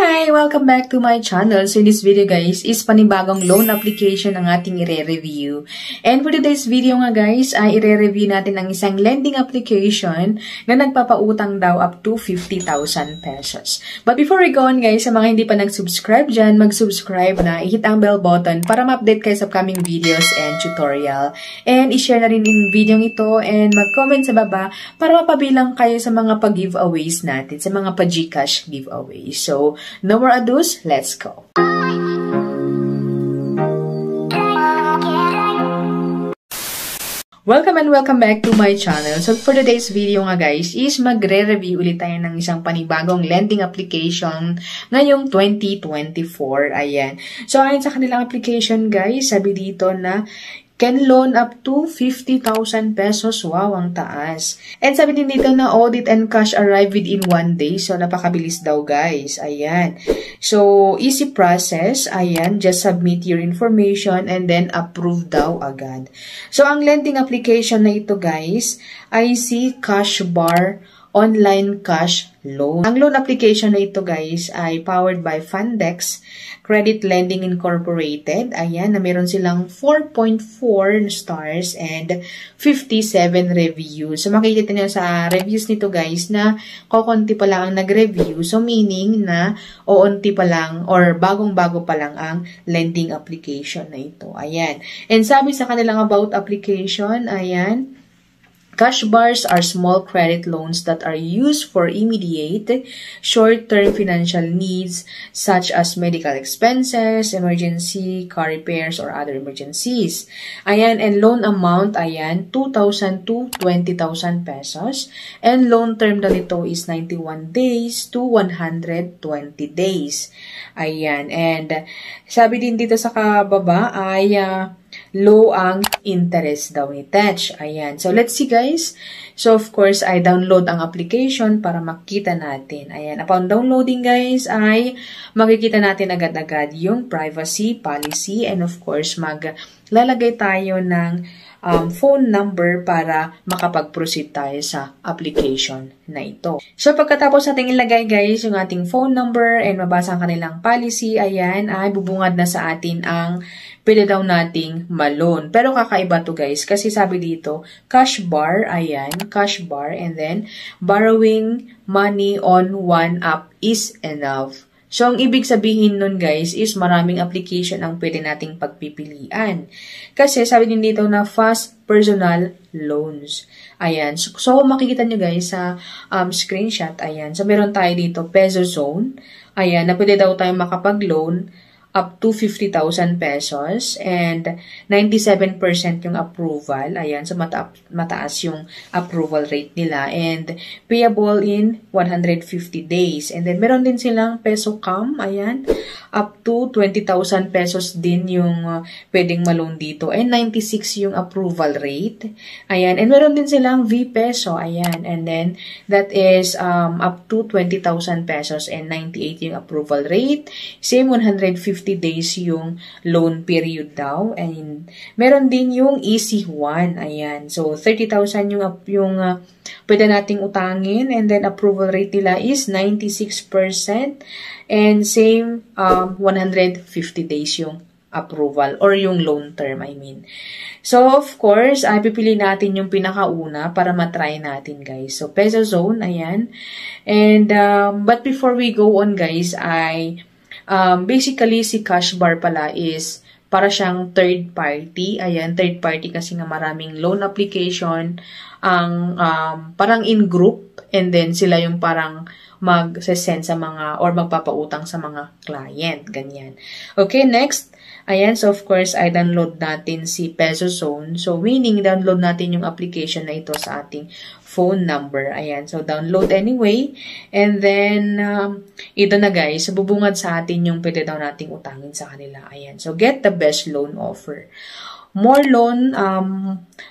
Hi! Welcome back to my channel. So in this video guys is panibagong loan application ang ating i-review. And for today's video nga guys ay i-review natin ang isang lending application na nagpapautang daw up to 50,000 pesos. But before we go on guys, sa mga hindi pa nag-subscribe dyan, mag-subscribe na, i-hit ang bell button para ma-update kayo sa upcoming videos and tutorial. And i-share na rin yung video ito and mag-comment sa baba para mapabilang kayo sa mga pag-giveaways natin, sa mga pa-Gcash giveaways. So, no more ados, let's go! Welcome and welcome back to my channel. So for today's video nga guys is magre-review ulit tayo ng isang panibagong lending application ngayong 2024. Ayan. So ayon sa kanilang application guys, sabi dito na can loan up to 50,000 pesos. Wow, ang taas. And sabi din dito na audit and cash arrive within 1 day. So, napakabilis daw guys. Ayan. So, easy process. Ayan. Just submit your information and then approve daw agad. So, ang lending application na ito guys ay si Cashbar Online Cash Loan. Ang loan application na ito guys ay powered by Fundex Credit Lending Incorporated. Ayan, na meron silang 4.4 stars and 57 reviews. So makikita nyo sa reviews nito guys na kokonti pa lang ang nag-review. So meaning na oonti pa lang or bagong-bago pa lang ang lending application na ito. Ayan. And sabi sa kanilang about application, ayan, cash bars are small credit loans that are used for immediate, short-term financial needs such as medical expenses, emergency, car repairs, or other emergencies. Ayan, and loan amount, ayan, 2,000 to 20,000 pesos. And loan term na nito is 91 days to 120 days. Ayan, and sabi din dito sa kababa ay low ang interest daw ni Tech. Ayan. So, let's see guys. So, of course, I download ang application para makita natin. Ayan. Upon downloading guys, ay makikita natin agad-agad yung privacy policy and of course, maglalagay tayo ng phone number para makapag-proceed tayo sa application na ito. So, pagkatapos natin ilagay guys yung ating phone number and mabasa ang kanilang policy, ayan, ay bubungad na sa atin ang pwede daw nating malon. Pero kakaiba to guys kasi sabi dito, cash bar, ayan, cash bar, and then borrowing money on one app is enough. So, ang ibig sabihin nun guys is maraming application ang pwede nating pagpipilian. Kasi sabi din dito na fast personal loans. Ayan. So makikita nyo guys sa screenshot. Ayan. So, meron tayo dito Peso Zone. Ayan. Na pwede daw tayo makapag-loan up to 50,000 pesos and 97% yung approval. Ayan, so mataas yung approval rate nila and payable in 150 days. And then meron din silang Peso Cam, ayan, up to 20,000 pesos din yung pwedeng malone dito and 96 yung approval rate. Ayan, and meron din silang V-Peso, ayan, and then that is up to 20,000 pesos and 98 yung approval rate. Same 150 days yung loan period daw. And meron din yung Easy One. Ayan. So, 30,000 yung pwede nating utangin. And then, approval rate nila is 96%. And same, 150 days yung approval or yung loan term, I mean. So, of course, pipili natin yung pinakauna para matry natin, guys. So, Peso Zone, ayan. And, but before we go on, guys, basically, si Cashbar pala is para siyang third party. Ayan, third party kasi nga maraming loan application ang parang in group and then sila yung parang mag-send sa mga or magpapautang sa mga client. Ganyan. Okay, next. Ayan, so of course, I download natin si Peso Zone. So, meaning, download natin yung application na ito sa ating phone number. Ayan, so download anyway. And then, ito na guys, bubungad sa atin yung pwede daw nating utangin sa kanila. Ayan, so get the best loan offer. More loan,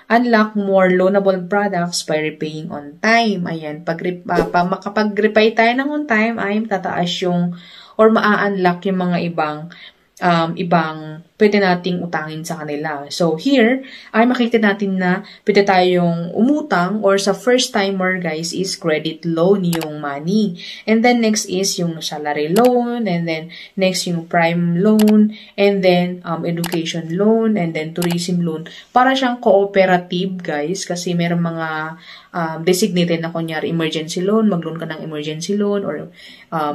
unlock more loanable products by repaying on time. Ayan, makapag-repay tayo ng on time, ay tataas yung or maa-unlock yung mga ibang pwede nating utangin sa kanila. So, here, ay makikita natin na pwede tayong umutang or sa first timer, guys, is credit loan yung money. And then, next is yung salary loan, and then, next yung prime loan, and then, education loan, and then, tourism loan. Para siyang cooperative, guys, kasi meron mga designated na kunyari emergency loan, mag-loan ka ng emergency loan, or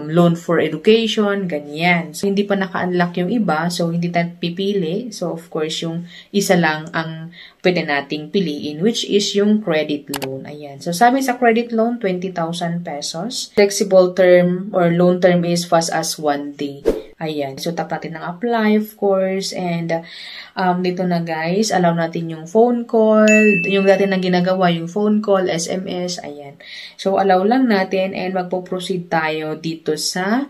loan for education, ganyan. So, hindi pa naka-unlock yung iba, so hindi tayo pipili. So, of course, yung isa lang ang pwede nating piliin, which is yung credit loan. Ayan. So, sabi sa credit loan, 20,000 pesos. Flexible term or loan term is fast as 1 day. Ayan. So, tap natin ng apply, of course. And, dito na guys, allow natin yung phone call. Yung dati na ginagawa, yung phone call, SMS. Ayan. So, allow lang natin and magpo-proceed tayo dito sa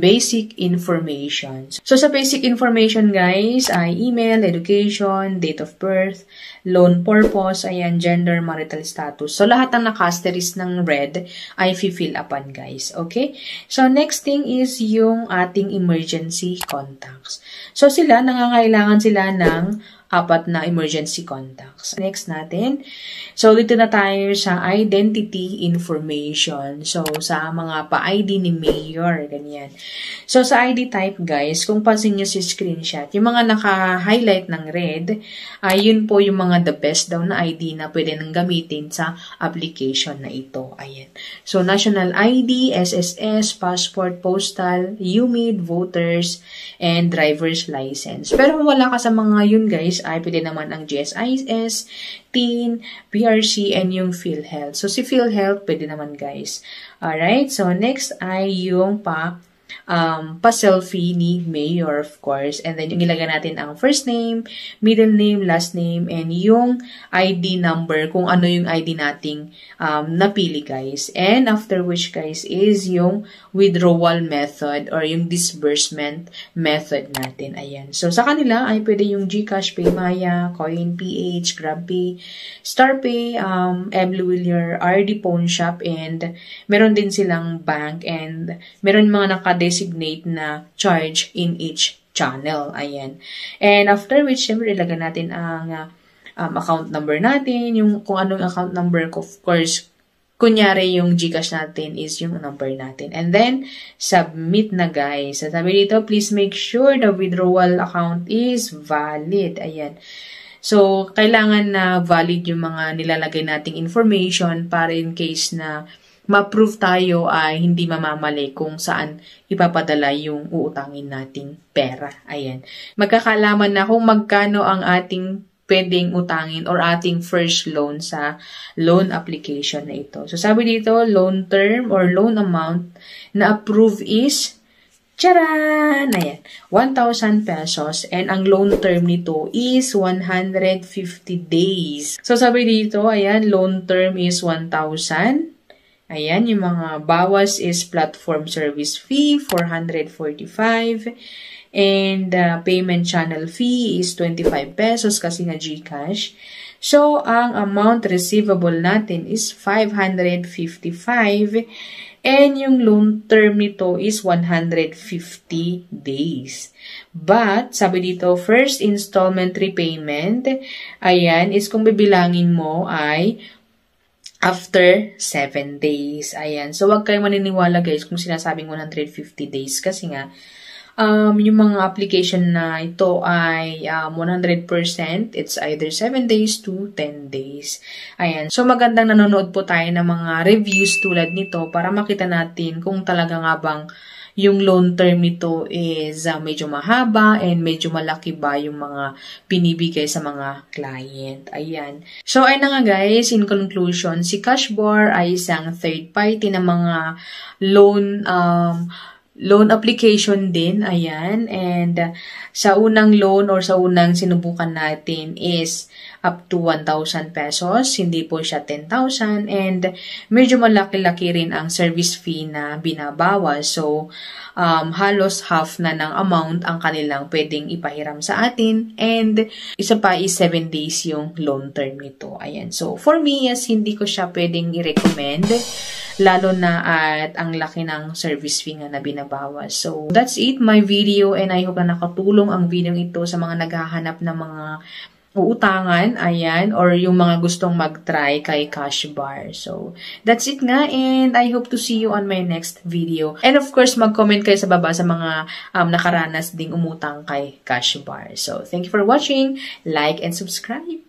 basic information. So, sa basic information guys, ay email, education, date of birth, loan purpose, ayan, gender, marital status. So, lahat ng naka-asterisk ng red ay fill upan guys. Okay? So, next thing is yung ating emergency contacts. So, nangangailangan sila ng 4 na emergency contacts. Next natin. So, dito na tayo sa identity information. So, sa mga pa-ID ni Mayor, ganyan. So, sa ID type, guys, kung pansin nyo si screenshot, yung mga naka-highlight ng red, yun po yung mga the best daw na ID na pwede nang gamitin sa application na ito. Ayan. So, national ID, SSS, passport, postal, UMID, voters, and driver's license. Pero kung wala ka sa mga yun, guys, ay pwede naman ang GSIS, TEEN, PRC, and yung PhilHealth. So, si PhilHealth, pwede naman, guys. Alright? So, next ay yung pa-selfie ni Mayor, of course. And then, yung ilagay natin ang first name, middle name, last name, and yung ID number, kung ano yung ID nating napili, guys. And after which, guys, is yung withdrawal method or yung disbursement method natin. Ayan. So, sa kanila ay pwede yung GCash, PayMaya, CoinPH, GrabPay, StarPay, Blue RD Pawn Shop, and meron din silang bank, and meron mga naka-designate na charge in each channel. Ayan. And after which, syempre, ilagay natin ang account number natin, yung kung anong account number, of course, kunyari yung GCash natin is yung number natin. And then, submit na guys. Sabi dito, please make sure the withdrawal account is valid. Ayan. So, kailangan na valid yung mga nilalagay nating information para in case na ma-prove tayo ay hindi mamamali kung saan ipapadala yung uutangin nating pera. Ayan. Magkakalaman na kung magkano ang ating pwedeng utangin or ating first loan sa loan application na ito. So, sabi dito, loan term or loan amount na approve is, charan! Ayan, 1,000 pesos. And ang loan term nito is 150 days. So, sabi dito, ayan, loan term is 1,000. Ayan, yung mga bawas is platform service fee, 445. And payment channel fee is 25 pesos kasi nga GCash. So, ang amount receivable natin is 555. And yung loan term nito is 150 days. But, sabi dito, first installment repayment, ayan, is kung bibilangin mo ay after 7 days. Ayan. So, wag kayong maniniwala guys kung sinasabing 150 days kasi nga, yung mga application na ito ay 100%. It's either 7 days to 10 days. Ayan. So, magandang nanonood po tayo ng mga reviews tulad nito para makita natin kung talaga nga bang yung loan term nito is medyo mahaba and medyo malaki ba yung mga pinibigay sa mga client. Ayan. So, ayun na nga guys, in conclusion, si Cashbar ay isang third party na mga loan application din, ayan, and sa unang loan or sa unang sinubukan natin is up to 1,000 pesos, hindi po siya 10,000, and medyo malaki-laki rin ang service fee na binabawas, so halos half na ng amount ang kanilang pwedeng ipahiram sa atin, and isa pa is 7 days yung loan term nito, ayan. So, for me, yes, hindi ko siya pwedeng i-recommend lalo na at ang laki ng service fee nga na binabawas. So, that's it, my video, and I hope na nakatulong ang video ito sa mga naghahanap ng mga uutangan, ayan, or yung mga gustong mag-try kay Cash Bar. So, that's it nga, and I hope to see you on my next video. And of course, mag-comment kayo sa baba sa mga nakaranas ding umutang kay Cash Bar. So, thank you for watching, like and subscribe!